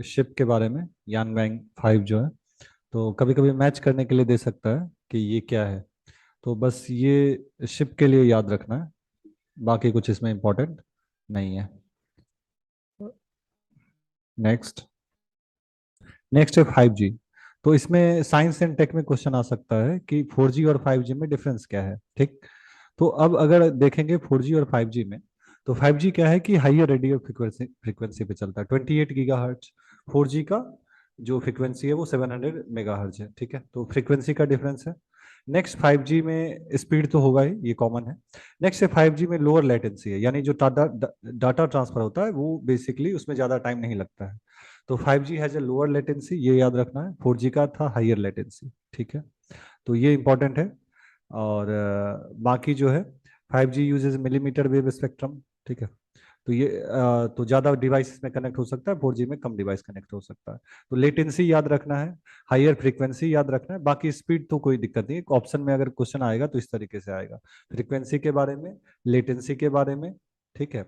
Ship के बारे में यान वैंग 5 जो है, तो कभी कभी मैच करने के लिए दे सकता है कि ये क्या है। तो बस ये शिप के लिए याद रखना है, बाकी कुछ इसमें इंपॉर्टेंट नहीं है। नेक्स्ट। नेक्स्ट है 5G। तो इसमें साइंस एंड टेक में क्वेश्चन आ सकता है कि 4G और 5G में डिफरेंस क्या है, ठीक। तो अब अगर देखेंगे 4G और 5G में, तो 5G क्या है कि हाइयर रेडियो फ्रिक्वेंसी फ्रिक्वेंसी पे चलता है, 28 GHz। 4G का जो फ्रिक्वेंसी है वो 700 MHz है, ठीक है। तो फ्रिक्वेंसी का डिफरेंस है। नेक्स्ट 5G में स्पीड तो होगा ही, ये कॉमन है। नेक्स्ट है 5G में लोअर लेटेंसी है, यानी जो डाटा डाटा ट्रांसफर होता है वो बेसिकली उसमें ज़्यादा टाइम नहीं लगता है। तो 5G has a lower latency, ये याद रखना है। 4G का था हाइयर लेटेंसी, ठीक है। तो ये इंपॉर्टेंट है। और बाकी जो है 5G usage millimetre wave spectrum, ठीक है। तो ये तो ज़्यादा डिवाइस में कनेक्ट हो सकता है, 4G में कम डिवाइस कनेक्ट हो सकता है। तो लेटेंसी याद रखना है, हाइयर फ्रीक्वेंसी याद रखना है, बाकी स्पीड तो कोई दिक्कत नहीं है। ऑप्शन में अगर क्वेश्चन आएगा तो इस तरीके से आएगा, फ्रीक्वेंसी के बारे में, लेटेंसी के बारे में, ठीक है।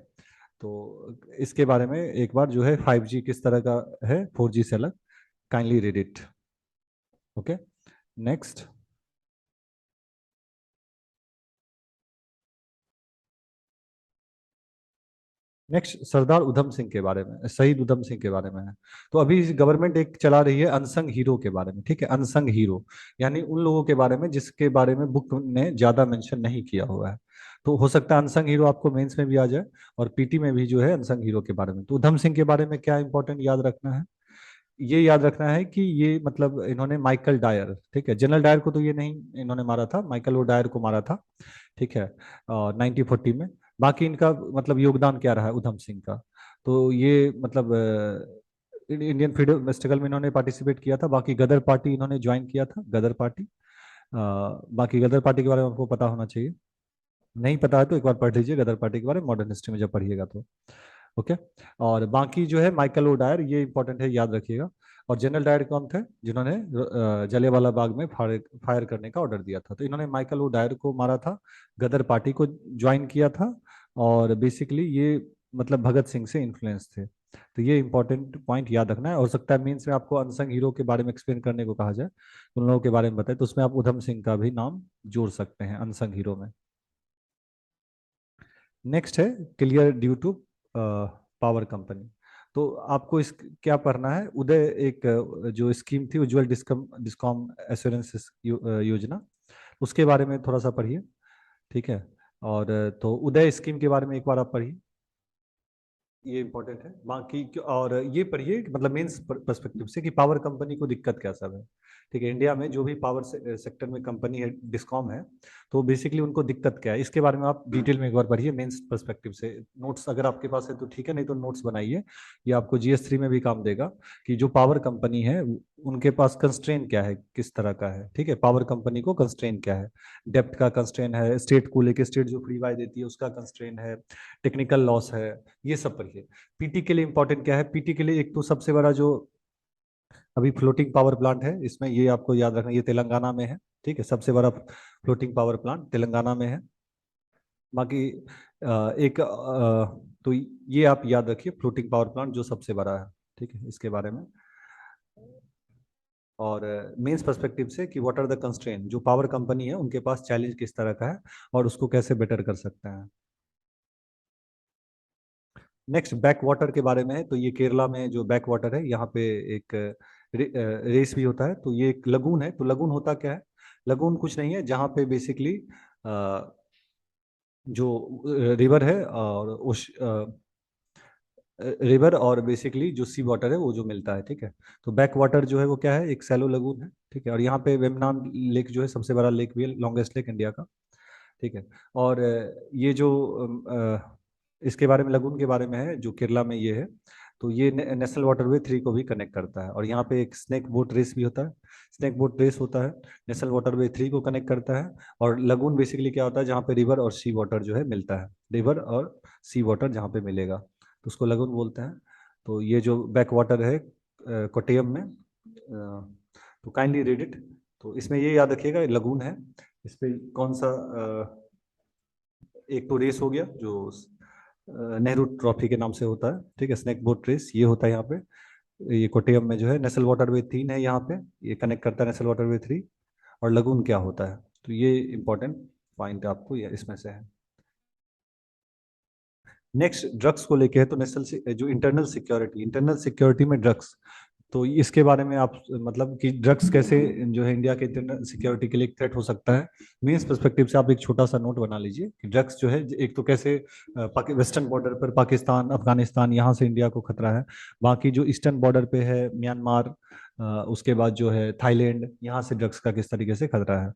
तो इसके बारे में एक बार जो है 5G किस तरह का है 4G से अलग, kindly read it. Okay. Next. Next Sardar Udham Singh के बारे में, शहीद उधम सिंह के बारे में है। तो अभी गवर्नमेंट एक चला रही है अनसंग हीरो के बारे में, ठीक है। अनसंग हीरो यानी उन लोगों के बारे में जिसके बारे में बुक ने ज्यादा मेंशन नहीं किया हुआ है। तो हो सकता है अनसंग हीरो आपको मेंस में भी आ जाए और पीटी में भी जो है अनसंग हीरो के बारे में। तो उधम सिंह के बारे में क्या इंपॉर्टेंट याद रखना है, ये याद रखना है कि ये मतलब इन्होंने माइकल डायर, ठीक है, जनरल डायर को तो ये नहीं इन्होंने मारा था, माइकल ओ डायर को मारा था, ठीक है, 1940 में। बाकी इनका मतलब योगदान क्या रहा है उधम सिंह का, तो ये मतलब इंडियन फ्रीडम स्ट्रगल में इन्होंने पार्टिसिपेट किया था। बाकी गदर पार्टी इन्होंने ज्वाइन किया था, गदर पार्टी। बाकी गदर पार्टी के बारे में आपको पता होना चाहिए, नहीं पता है तो एक बार पढ़ लीजिए गदर पार्टी के बारे में मॉडर्न हिस्ट्री में जब पढ़िएगा तो। ओके। और बाकी जो है माइकल ओ डायर, ये इंपॉर्टेंट है, याद रखिएगा। और जनरल डायर कौन थे जिन्होंने जलियांवाला बाग में फायर फायर करने का ऑर्डर दिया था, तो इन्होंने माइकल ओ डायर को मारा था, गदर पार्टी को ज्वाइन किया था। और बेसिकली ये मतलब भगत सिंह से इन्फ्लुएंस थे। तो ये इंपॉर्टेंट पॉइंट याद रखना है। हो सकता है मीन्स में आपको अनसंग हीरो के बारे में एक्सप्लेन करने को कहा जाए, उन लोगों के बारे में बताए, तो उसमें आप उधम सिंह का भी नाम जोड़ सकते हैं अनसंग हीरो में। नेक्स्ट है clear due to power company. तो आपको इस क्या पढ़ना है, उदय एक जो स्कीम थी उज्जवल डिस्कम डिस्कॉम एश्योरेंस योजना, उसके बारे में थोड़ा सा पढ़िए, ठीक है। और तो उदय स्कीम के बारे में एक बार आप पढ़िए, ये इंपॉर्टेंट है। बाकी और ये पढ़िए कि मतलब मेंस पर्सपेक्टिव से कि पावर कंपनी को दिक्कत क्या सब है, ठीक है। इंडिया में जो भी पावर सेक्टर में कंपनी है, डिस्कॉम है, तो बेसिकली उनको दिक्कत क्या है, इसके बारे में आप डिटेल में एक बार पढ़िए मेंस पर्सपेक्टिव से। नोट्स अगर आपके पास है तो ठीक है, नहीं तो नोट्स बनाइए, ये आपको GS3 में भी काम देगा कि जो पावर कंपनी है उनके पास कंस्ट्रेन क्या है, किस तरह का है, ठीक है। पावर कंपनी को कंस्ट्रेन क्या है, डेप्थ का कंस्ट्रेन है, स्टेट को लेके, स्टेट जो फ्री वाई देती है उसका कंस्ट्रेन है, टेक्निकल लॉस है, ये सब पढ़िए। पीटी के लिए इंपॉर्टेंट क्या है, पीटी के लिए एक तो सबसे बड़ा जो अभी फ्लोटिंग पावर प्लांट है, इसमें ये आपको याद रखना, ये तेलंगाना में है, ठीक है। सबसे बड़ा फ्लोटिंग पावर प्लांट तेलंगाना में है। बाकी एक तो ये आप याद रखिए, फ्लोटिंग पावर प्लांट जो सबसे बड़ा है, ठीक है, इसके बारे में। और मेंस पर्सपेक्टिव से कि व्हाट आर द कंस्ट्रेंट, जो पावर कंपनी है उनके पास चैलेंज किस तरह का है और उसको कैसे बेटर कर सकते हैं। नेक्स्ट बैक वाटर के बारे में है। तो ये केरला में जो बैक वाटर है, यहाँ पे एक रेस भी होता है। तो ये एक लगून है। तो लगून होता क्या है, लगून कुछ नहीं है, जहाँ पे बेसिकली जो रिवर है और उस रिवर और बेसिकली जो सी वाटर है वो जो मिलता है, ठीक है। तो बैक वाटर जो है वो क्या है, एक सैलो लगून है, ठीक है। और यहाँ पे वेमनान लेक जो है सबसे बड़ा लेक भी है, लॉन्गेस्ट लेक इंडिया का, ठीक है। और ये जो इसके बारे में लगून के बारे में है जो केरला में ये है, तो ये नेशनल वाटरवे 3 को भी कनेक्ट करता है। और यहाँ पे एक स्नेक बोट रेस भी होता है, स्नेक बोट रेस होता है, नेशनल वाटरवे 3 को कनेक्ट करता है। और लगून बेसिकली क्या होता है, जहाँ पे रिवर और सी वाटर जो है मिलता है, रिवर और सी वाटर जहाँ पे मिलेगा तो उसको लगून बोलते हैं। तो ये जो बैक वाटर है कोट्टयम में, तो काइंडली रीड इट। तो इसमें ये याद रखिएगा लगून है, इस पे कौन सा एक तो रेस हो गया जो नेहरू ट्रॉफी के नाम से होता है, ठीक है, स्नेक बोट रेस ये होता है यहाँ पे। ये कोट्टयम में जो है नेशनल वाटरवे 3 है यहाँ पे, ये कनेक्ट करता है नेशनल वाटरवे 3। और लगून क्या होता है, तो ये इंपॉर्टेंट पॉइंट आपको ये इसमें से है। नेक्स्ट ड्रग्स को लेके है, तो नेशनल जो इंटरनल सिक्योरिटी में ड्रग्स, तो इसके बारे में आप मतलब कि ड्रग्स कैसे जो है इंडिया के इंटरनल सिक्योरिटी के लिए थ्रेट हो सकता है, मेंस पर्सपेक्टिव से आप एक छोटा सा नोट बना लीजिए कि ड्रग्स जो है एक तो कैसे वेस्टर्न बॉर्डर पर पाकिस्तान अफगानिस्तान यहाँ से इंडिया को खतरा है, बाकी जो ईस्टर्न बॉर्डर पे है म्यांमार, उसके बाद जो है थाईलैंड, यहाँ से ड्रग्स का किस तरीके से खतरा है।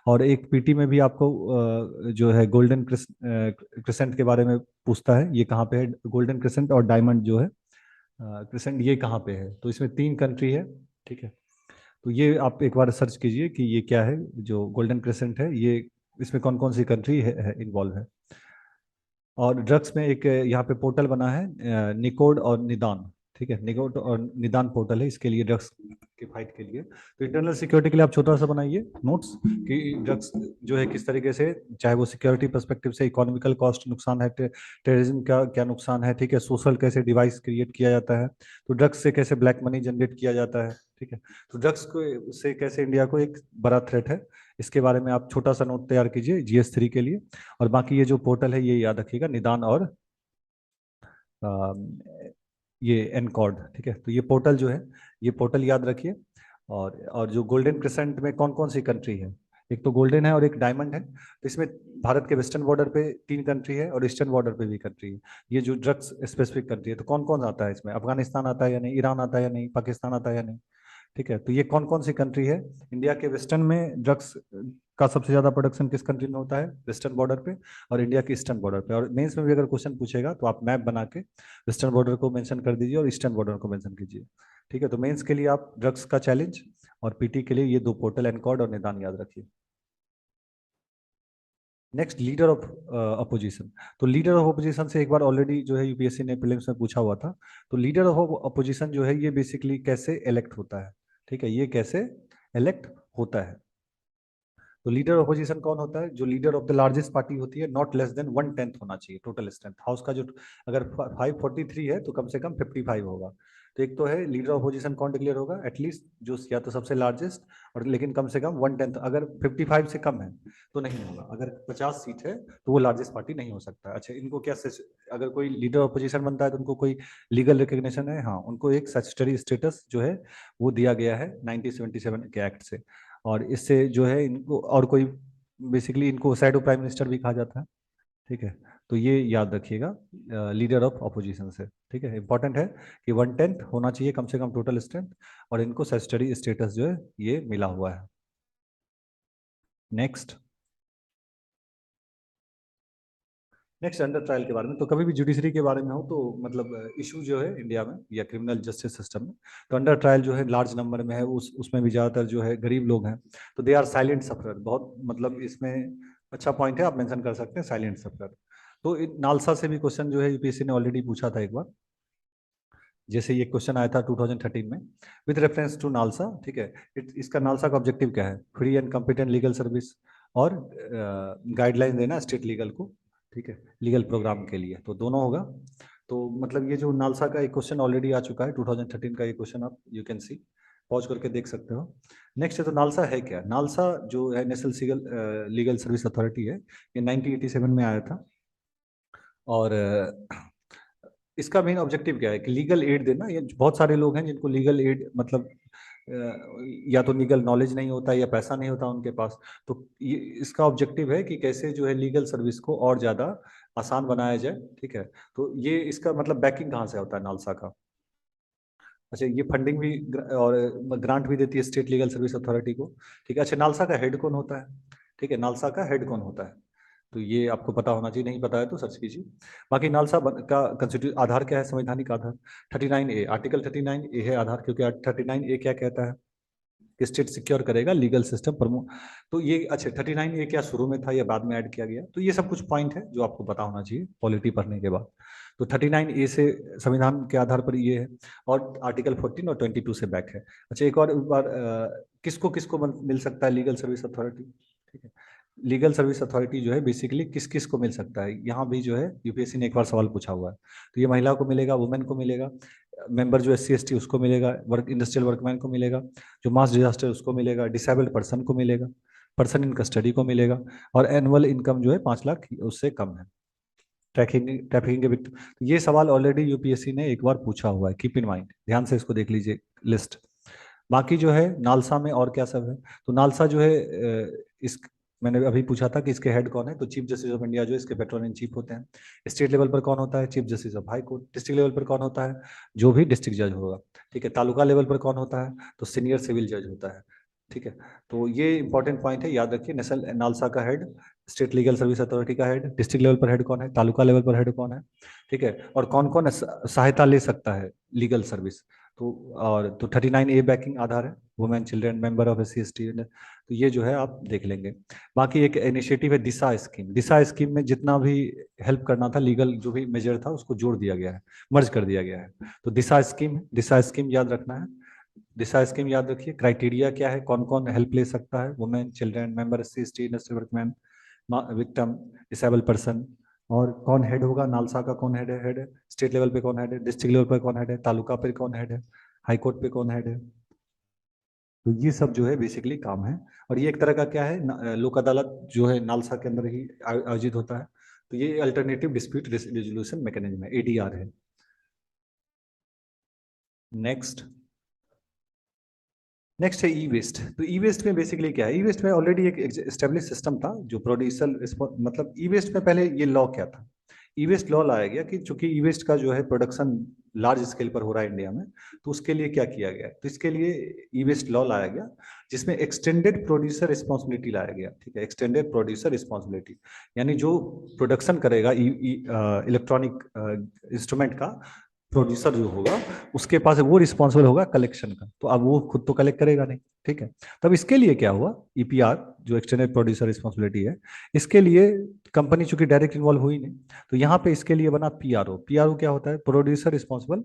और एक पीटी में भी आपको जो है गोल्डन क्रिसेंट के बारे में पूछता है, ये कहाँ पे है गोल्डन क्रिसेंट, और डायमंड जो है क्रिसेंट ये कहाँ पे है, तो इसमें 3 कंट्री है, ठीक है। तो ये आप एक बार सर्च कीजिए कि ये क्या है जो गोल्डन क्रिसेंट है, ये इसमें कौन कौन सी कंट्री है इन्वॉल्व है। और ड्रग्स में एक यहाँ पे पोर्टल बना है निकोड और निदान, ठीक है, निकोड और निदान पोर्टल है इसके लिए, ड्रग्स के फाइट के लिए। तो इंटरनल सिक्योरिटी के लिए आप छोटा सा बनाइए नोट्स कि ड्रग्स जो है किस तरीके से, चाहे वो सिक्योरिटी पर्सपेक्टिव से इकोनॉमिकल कॉस्ट नुकसान है, टेररिज्म का क्या नुकसान है, ठीक है, सोशल कैसे डिवाइस क्रिएट किया जाता है, तो ड्रग्स से कैसे ब्लैक मनी जनरेट किया जाता है, ठीक है, तो ड्रग्स को से कैसे इंडिया को एक बड़ा थ्रेट है, इसके बारे में आप छोटा सा नोट तैयार कीजिए GS3 के लिए। और बाकी ये जो पोर्टल है ये याद रखिएगा, निदान और ये एनकॉर्ड, ठीक है, तो ये पोर्टल जो है, ये पोर्टल याद रखिए। और जो गोल्डन क्रिसेंट में कौन कौन सी कंट्री है, एक तो गोल्डन है और एक डायमंड है, तो इसमें भारत के वेस्टर्न बॉर्डर पे 3 कंट्री है और ईस्टर्न बॉर्डर पे भी कंट्री है। ये जो ड्रग्स स्पेसिफिक कंट्री है, तो कौन कौन आता है इसमें, अफगानिस्तान आता है या नहीं, ईरान आता है या नहीं, पाकिस्तान आता है या नहीं, ठीक है, तो ये कौन कौन सी कंट्री है। इंडिया के वेस्टर्न में ड्रग्स का सबसे ज्यादा प्रोडक्शन किस कंट्री में होता है, वेस्टर्न बॉर्डर पे, और इंडिया के ईस्टर्न बॉर्डर पे। और मेंस में भी अगर क्वेश्चन पूछेगा तो आप मैप बना के वेस्टर्न बॉर्डर को मेंशन कर दीजिए और ईस्टर्न बॉर्डर को मेंशन कीजिए, ठीक है। तो मेंस के लिए आप ड्रग्स का चैलेंज और पीटी के लिए ये 2 पोर्टल एनकॉर्ड और निदान याद रखिए। नेक्स्ट लीडर ऑफ अपोजिशन, तो लीडर ऑफ अपोजिशन से एक बार ऑलरेडी जो है यूपीएससी ने प्रीलिम्स में पूछा हुआ था। तो लीडर ऑफ अपोजिशन जो है ये बेसिकली कैसे इलेक्ट होता है, ठीक है, ये कैसे इलेक्ट होता है। तो लीडर ऑपोजिशन कौन होता है, जो leader of the largest party होती है, नॉट लेस देन 1/10 होना चाहिए टोटल स्ट्रेंथ हाउस का, जो अगर 543 है तो कम से कम 55 होगा। तो एक तो है लीडर ऑपोजिशन कौन डिक्लेयर होगा, एटलीस्ट जो या तो सबसे लार्जेस्ट, और लेकिन कम से कम 1/10, अगर 55 से कम है तो नहीं होगा, अगर 50 सीट है तो वो लार्जेस्ट पार्टी नहीं हो सकता। अच्छा, इनको क्या अगर कोई लीडर ऑपोजिशन बनता है तो उनको कोई लीगल रिकग्निशन है, हाँ, उनको एक स्टैट्यूटरी स्टेटस जो है वो दिया गया है 1977 के एक्ट से। और इससे जो है इनको और कोई बेसिकली इनको शैडो प्राइम मिनिस्टर भी कहा जाता है, ठीक है। तो ये याद रखिएगा लीडर ऑफ अपोजिशन से, ठीक है, इंपॉर्टेंट है कि 1/10 होना चाहिए कम से कम टोटल स्ट्रेंथ, और इनको स्टैट्यूटरी स्टेटस जो है ये मिला हुआ है। नेक्स्ट नेक्स्ट अंडर ट्रायल के बारे में, तो कभी भी जुडिशरी के बारे में हो तो मतलब इशू जो है इंडिया में या क्रिमिनल जस्टिस सिस्टम में, तो अंडर ट्रायल जो है लार्ज नंबर में है, उसमें भी ज़्यादातर जो है गरीब लोग हैं, तो दे आर साइलेंट सफरर, बहुत मतलब इसमें अच्छा पॉइंट है, आप मेंशन कर सकते हैं साइलेंट सफरर। तो नालसा से भी क्वेश्चन जो है यूपीएससी ने ऑलरेडी पूछा था एक बार, जैसे ये क्वेश्चन आया था 2013 में विद रेफरेंस टू नालसा, ठीक है। इसका नालसा का ऑब्जेक्टिव क्या है, free and competent legal service और गाइडलाइन देना स्टेट लीगल को, ठीक है, लीगल प्रोग्राम के लिए, तो दोनों होगा। तो मतलब ये जो नालसा का एक क्वेश्चन ऑलरेडी आ चुका है 2013 का, ये क्वेश्चन आप यू कैन सी पॉज करके देख सकते हो। नेक्स्ट है, तो नालसा है क्या, नालसा जो है नेशनल लीगल सर्विस अथॉरिटी है, ये 1987 में आया था। और इसका मेन ऑब्जेक्टिव क्या है कि लीगल एड देना, ये बहुत सारे लोग हैं जिनको लीगल एड मतलब या तो लीगल नॉलेज नहीं होता या पैसा नहीं होता उनके पास, तो ये इसका ऑब्जेक्टिव है कि कैसे जो है लीगल सर्विस को और ज़्यादा आसान बनाया जाए, ठीक है। तो ये इसका मतलब बैकिंग कहाँ से होता है नालसा का, अच्छा, ये फंडिंग भी और ग्रांट भी देती है स्टेट लीगल सर्विस अथॉरिटी को, ठीक है। अच्छा, नालसा का हेड कौन होता है, ठीक है, नालसा का हेड कौन होता है, तो ये आपको पता होना चाहिए, नहीं पता है तो सर्च कीजिए। बाकी नालसा का कंस्टिट्यूट आधार क्या है, संवैधानिक आधार 39A, आर्टिकल 39A है आधार, क्योंकि 39A क्या कहता है कि स्टेट सिक्योर करेगा लीगल सिस्टम प्रमोट। तो ये अच्छा 39A क्या शुरू में था या बाद में ऐड किया गया, तो ये सब कुछ पॉइंट है जो आपको पता होना चाहिए पॉलिटी पढ़ने के बाद। तो 39A से संविधान के आधार पर ये है, और आर्टिकल 14 और 22 से बैक है। अच्छा, एक और बार किसको किसको मिल सकता है लीगल सर्विस अथॉरिटी, ठीक है, लीगल सर्विस अथॉरिटी जो है बेसिकली किस किस को मिल सकता है, यहाँ भी जो है यूपीएससी ने एक बार सवाल पूछा हुआ है, तो ये महिला को मिलेगा, वुमेन को मिलेगा, मेंबर जो SC ST उसको मिलेगा, वर्क इंडस्ट्रियल वर्कमैन को मिलेगा, जो मास डिजास्टर उसको मिलेगा, डिसेबल्ड पर्सन को मिलेगा, पर्सन इन कस्टडी को मिलेगा, और एनुअल इनकम जो है 5 लाख उससे कम है। ट्रैकिंग ट्रैफिकिंग के विक्टिम, तो ये सवाल ऑलरेडी यूपीएससी ने एक बार पूछा हुआ है, कीप इन माइंड, ध्यान से इसको देख लीजिए लिस्ट। बाकी जो है नालसा में और क्या सब है, तो नालसा जो है इस मैंने अभी पूछा था कि इसके हेड कौन है, तो चीफ जस्टिस ऑफ इंडिया जो है इसके पेट्रोन इन चीफ होते हैं। स्टेट लेवल पर कौन होता है, chief justice of high court. District level पर कौन होता है, जो भी डिस्ट्रिक्ट जज होगा। ठीक है, तालुका लेवल पर कौन होता है, तो सीनियर सिविल जज होता है। ठीक है, तो ये इंपॉर्टेंट पॉइंट है, याद रखिए। नेशनल नालसा का head, state legal service authority का हेड, डिस्ट्रिक्ट लेवल पर हेड कौन है, तालुका लेवल पर हेड कौन है। ठीक है, और कौन कौन सहायता ले सकता है लीगल सर्विस, तो और तो 39A बैकिंग आधार है, women children member of SC ST, तो ये जो है आप देख लेंगे। बाकी एक इनिशिएटिव है दिशा स्कीम, दिशा स्कीम में जितना भी हेल्प करना था लीगल जो भी मेजर था उसको जोड़ दिया गया है, मर्ज कर दिया गया है। तो दिशा स्कीम, दिशा स्कीम याद रखना है। दिशा स्कीम याद रखिए, क्राइटेरिया क्या है, कौन कौन हेल्प ले सकता है, women children member SC ST industrial workman, victim, disable person, और कौन हेड होगा, नालसा का कौन हेड है, स्टेट लेवल पे कौन हेड है, डिस्ट्रिक्ट लेवल पे कौन हेड है, तालुका पे कौन हेड है, हाई कोर्ट पे कौन हेड है। तो ये सब जो है बेसिकली काम है। और ये एक तरह का क्या है, लोक अदालत जो है नालसा के अंदर ही आयोजित होता है। तो ये अल्टरनेटिव डिस्प्यूट रेजोल्यूशन मैकेनिज्म है, ADR है। नेक्स्ट, नेक्स्ट है ई वेस्ट। तो ई वेस्ट में बेसिकली क्या है, ई वेस्ट में ऑलरेडी एक एस्टेब्लिश सिस्टम था जो प्रोड्यूसर, मतलब ई वेस्ट में पहले ये लॉ क्या था, ई वेस्ट लॉ लाया गया कि चूंकि ई वेस्ट का जो है प्रोडक्शन लार्ज स्केल पर हो रहा है इंडिया में, तो उसके लिए क्या किया गया, तो इसके लिए ई वेस्ट लॉ लाया गया जिसमें एक्सटेंडेड प्रोड्यूसर रिस्पॉन्सिबिलिटी लाया गया। ठीक है, एक्सटेंडेड प्रोड्यूसर रिस्पॉन्सिबिलिटी, यानी जो प्रोडक्शन करेगा इलेक्ट्रॉनिक इंस्ट्रूमेंट का, प्रोड्यूसर जो होगा उसके पास वो रिस्पॉन्सिबल होगा कलेक्शन का, तो अब वो खुद तो कलेक्ट करेगा नहीं। ठीक है, तब इसके लिए क्या हुआ, EPR जो एक्सटेंडेड प्रोड्यूसर रिस्पॉन्सिबिलिटी है, इसके लिए कंपनी चूंकि डायरेक्ट इन्वॉल्व हुई नहीं, तो यहाँ पे इसके लिए बना PRO। PRO क्या होता है, प्रोड्यूसर रिस्पॉन्सिबल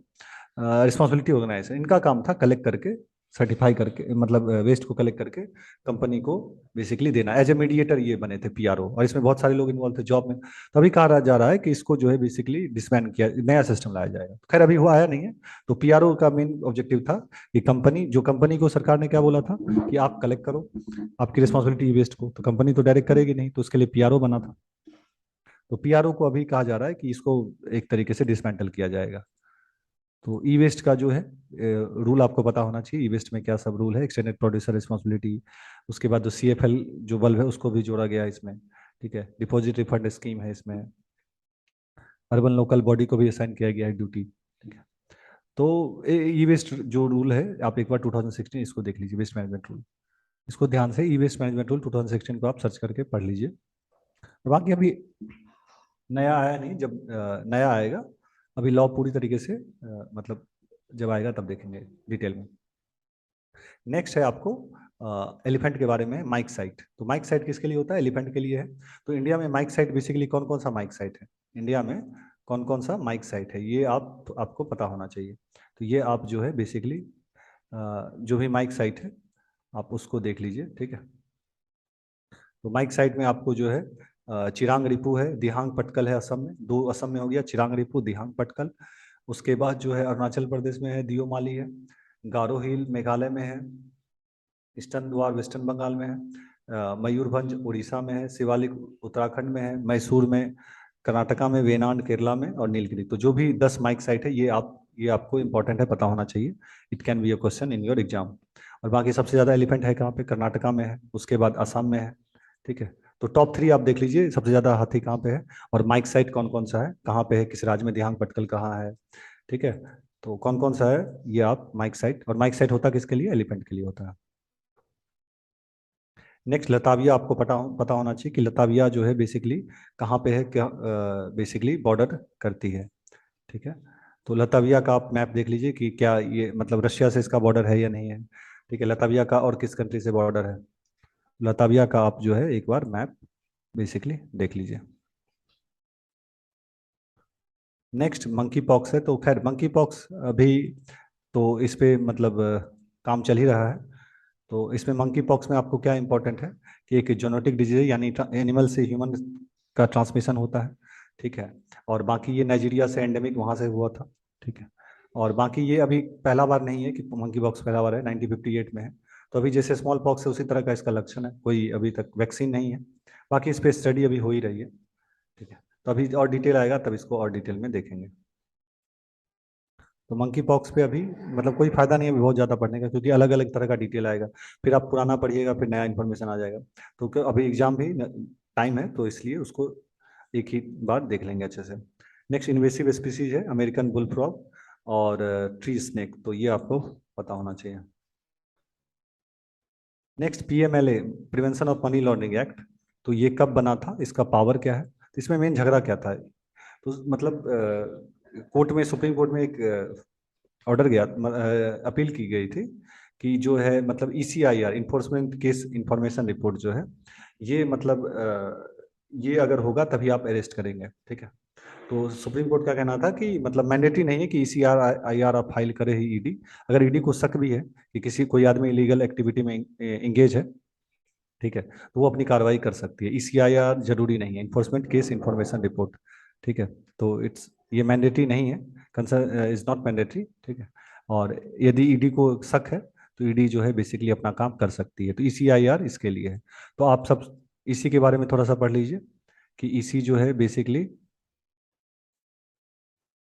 रिस्पॉन्सिबिलिटी ऑर्गेनाइजेशन। इनका काम था कलेक्ट करके, सर्टिफाई करके, मतलब वेस्ट को कलेक्ट करके कंपनी को बेसिकली देना। एज ए मीडिएटर ये बने थे PRO, और इसमें बहुत सारे लोग इन्वॉल्व थे जॉब में। तो अभी कहा जा रहा है कि इसको जो है बेसिकली डिसबैंड किया, नया सिस्टम लाया जाएगा। खैर अभी हुआ आया नहीं है। तो PRO का मेन ऑब्जेक्टिव था कि कंपनी को सरकार ने क्या बोला था कि आप कलेक्ट करो, आपकी रिस्पॉन्सिबिलिटी वेस्ट को, तो कंपनी तो डायरेक्ट करेगी नहीं, तो उसके लिए PRO बना था। तो PRO को अभी कहा जा रहा है कि इसको एक तरीके से डिसमेंटल किया जाएगा। तो ई वेस्ट का जो है रूल आपको पता होना चाहिए, ई वेस्ट में क्या सब रूल है, एक्सटेंडेड प्रोड्यूसर रिस्पॉन्सिबिलिटी, उसके बाद जो CFL जो बल्ब है उसको भी जोड़ा गया है इसमें। ठीक है, डिपॉजिट रिफंड स्कीम है इसमें, अर्बन लोकल बॉडी को भी असाइन किया गया है ड्यूटी। ठीक है, तो ई वेस्ट जो रूल है, आप एक बार 2016 इसको देख लीजिए, वेस्ट मैनेजमेंट रूल, इसको ध्यान से, ई वेस्ट मैनेजमेंट रूल 2016 को आप सर्च करके पढ़ लीजिए। बाकी अभी नया आया नहीं, जब नया आएगा, अभी लॉ पूरी तरीके से मतलब जब आएगा तब देखेंगे डिटेल में। नेक्स्ट है आपको एलिफेंट के बारे में, माइक साइट। तो माइक साइट किसके लिए होता है, एलिफेंट के लिए है। तो इंडिया में माइक साइट बेसिकली कौन कौन सा माइक साइट है, इंडिया में कौन कौन सा माइक साइट है, ये आपको पता होना चाहिए। तो ये आप जो है बेसिकली जो भी माइक साइट है आप उसको देख लीजिए। ठीक है, तो माइक साइट में आपको जो है चिरांग रिपू है, दिहांग पटकल है असम में, दो असम में हो गया, चिरांग रिपू, दिहांग पटकल। उसके बाद जो है अरुणाचल प्रदेश में है, दियोमाली है, गारो हिल मेघालय में है, ईस्टर्न द्वार वेस्टर्न बंगाल में है, मयूरभंज उड़ीसा में है, शिवालिक उत्तराखंड में है, मैसूर में, कर्नाटका में, वेनाड केरला में, और नीलगिरी। तो जो भी 10 माइक साइट है ये आपको इंपॉर्टेंट है, पता होना चाहिए। It can be a question in your exam. और बाकी सबसे ज्यादा एलिफेंट है कहाँ पे, कर्नाटका में है, उसके बाद असम में है। ठीक है, तो टॉप 3 आप देख लीजिए, सबसे ज्यादा हाथी कहाँ पे है, और माइक साइट कौन कौन सा है, कहाँ पे है, किस राज्य में, दिहांग पटकल कहाँ है। ठीक है, तो कौन कौन सा है ये आप माइक साइट, और माइक साइट होता किसके लिए, एलिफेंट के लिए होता है। नेक्स्ट लताविया, आपको पता होना चाहिए कि लताविया जो है बेसिकली कहाँ पे है, क्या बेसिकली बॉर्डर करती है। ठीक है, तो लताविया का आप मैप देख लीजिए कि क्या ये मतलब रशिया से इसका बॉर्डर है या नहीं है। ठीक है, लताविया का और किस कंट्री से बॉर्डर है, लताविया का आप जो है एक बार मैप बेसिकली देख लीजिए। नेक्स्ट मंकी पॉक्स है। तो खैर मंकी पॉक्स अभी तो इस पे मतलब काम चल ही रहा है। तो इसमें मंकी पॉक्स में आपको क्या इंपॉर्टेंट है कि एक जेनेटिक डिजीज यानी एनिमल से ह्यूमन का ट्रांसमिशन होता है। ठीक है, और बाकी ये नाइजीरिया से एंडेमिक वहां से हुआ था। ठीक है, और बाकी ये अभी पहला बार नहीं है कि मंकी पॉक्स पहला बार है, 1958 में है। तो अभी जैसे स्मॉल पॉक्स है उसी तरह का इसका लक्षण है, कोई अभी तक वैक्सीन नहीं है। बाकी इस पे स्टडी अभी हो ही रही है। ठीक है, तो अभी और डिटेल आएगा तब इसको और डिटेल में देखेंगे। तो मंकी पॉक्स पे अभी मतलब कोई फायदा नहीं है अभी बहुत ज़्यादा पढ़ने का, क्योंकि अलग अलग तरह का डिटेल आएगा। फिर आप पुराना पढ़िएगा, फिर नया इन्फॉर्मेशन आ जाएगा। तो अभी एग्जाम भी टाइम है, तो इसलिए उसको एक ही बार देख लेंगे अच्छे से। नेक्स्ट इन्वेसिव स्पीसीज है अमेरिकन बुल फ्रॉग और ट्री स्नेक, तो ये आपको पता होना चाहिए। Next PMLA, prevention of money laundering act. तो ये कब बना था, इसका पावर क्या है, तो इसमें मेन झगड़ा क्या था। तो मतलब कोर्ट में, सुप्रीम कोर्ट में एक ऑर्डर गया, अपील की गई थी कि जो है मतलब ECIR, enforcement case information report जो है, ये मतलब ये अगर होगा तभी आप अरेस्ट करेंगे। ठीक है, तो सुप्रीम कोर्ट का कहना था कि मतलब मैंडेटरी नहीं है कि ECIR आप फाइल करे ही ED। अगर ED को शक भी है कि किसी कोई आदमी इलीगल एक्टिविटी में इंगेज है, ठीक है, तो वो अपनी कार्रवाई कर सकती है। ECIR जरूरी नहीं है, इन्फोर्समेंट केस इंफॉर्मेशन रिपोर्ट। ठीक है, तो इट्स ये मैंडेटरी नहीं है, कंसर्न इज नॉट मैंडेटरी। ठीक है, और यदि ED को शक है तो ED जो है बेसिकली अपना काम कर सकती है, तो ECIR इसके लिए है। तो आप सब इसी के बारे में थोड़ा सा पढ़ लीजिए कि EC जो है बेसिकली